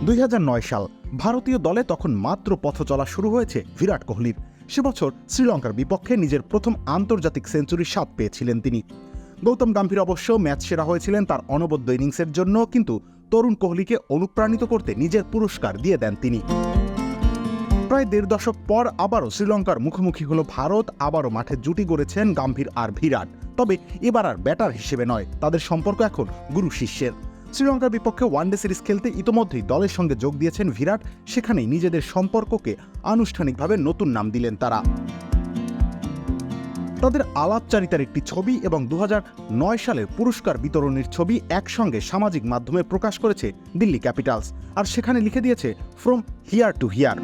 2009 সাল ভারতীয় দলে তখন মাত্র পথ চলা শুরু হয়েছে বিরাট কোহলির। সে বছর শ্রীলঙ্কার বিপক্ষে নিজের প্রথম আন্তর্জাতিক সেঞ্চুরির স্বাদ পেয়েছিলেন তিনি। গৌতম গম্ভীর অবশ্য ম্যাচ সেরা হয়েছিলেন তার অনবদ্য ইনিংসের জন্য, কিন্তু তরুণ কোহলিকে অনুপ্রাণিত করতে নিজের পুরস্কার দিয়ে দেন তিনি। প্রায় 1.5 দশক পর আবারও শ্রীলঙ্কার মুখোমুখি হল ভারত। আবারও মাঠে জুটি গড়েছেন গম্ভীর আর বিরাট, তবে এবার আর ব্যাটার হিসেবে নয়, তাদের সম্পর্ক এখন গুরু শিষ্যের। শ্রীলঙ্কার বিপক্ষে ওয়ানডে সিরিজ খেলতে ইতোমধ্যেই দলের সঙ্গে যোগ দিয়েছেন বিরাট। সেখানেই নিজেদের সম্পর্ককে আনুষ্ঠানিকভাবে নতুন নাম দিলেন তারা। তাদের আলাপচারিতার একটি ছবি এবং 2009 সালের পুরস্কার বিতরণের ছবি একসঙ্গে সামাজিক মাধ্যমে প্রকাশ করেছে দিল্লি ক্যাপিটালস, আর সেখানে লিখে দিয়েছে ফ্রম হিয়ার টু হিয়ার।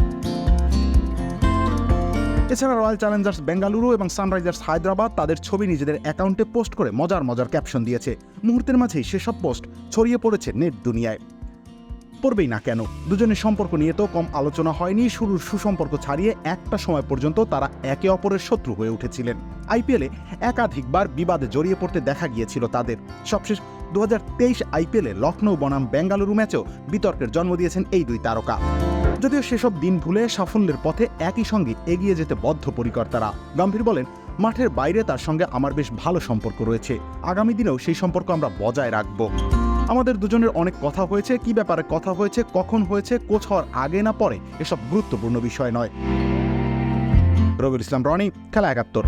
এছাড়া রয়্যাল চ্যালেঞ্জার্স বেঙ্গালুরু এবং সানরাইজার্স হায়দ্রাবাদ তাদের ছবি নিজেদের অ্যাকাউন্টে পোস্ট করে মজার ক্যাপশন দিয়েছে। মুহূর্তের মাঝেই সেসব পোস্ট ছড়িয়ে পড়েছে নেট দুনিয়ায়। পড়বেই না কেন, দুজনের সম্পর্ক নিয়ে তো কম আলোচনা হয়নি। শুরুর সুসম্পর্ক ছাড়িয়ে একটা সময় পর্যন্ত তারা একে অপরের শত্রু হয়ে উঠেছিলেন। আইপিএলে একাধিকবার বিবাদে জড়িয়ে পড়তে দেখা গিয়েছিল তাদের। সবশেষ 2023 আইপিএলে লখনৌ বনাম বেঙ্গালুরু ম্যাচেও বিতর্কের জন্ম দিয়েছেন এই দুই তারকা। যদিও সেসব দিন ভুলে সাফল্যের পথে একই সঙ্গে এগিয়ে যেতে বদ্ধপরিকর তারা। গম্ভীর বলেন, মাঠের বাইরে তার সঙ্গে আমার বেশ ভালো সম্পর্ক রয়েছে, আগামী দিনেও সেই সম্পর্ক আমরা বজায় রাখব। আমাদের দুজনের অনেক কথা হয়েছে, কি ব্যাপারে কথা হয়েছে, কখন হয়েছে, কোচ হওয়ার আগে না পরে, এসব গুরুত্বপূর্ণ বিষয় নয়। রবিউল ইসলাম রনি, খেলা 71।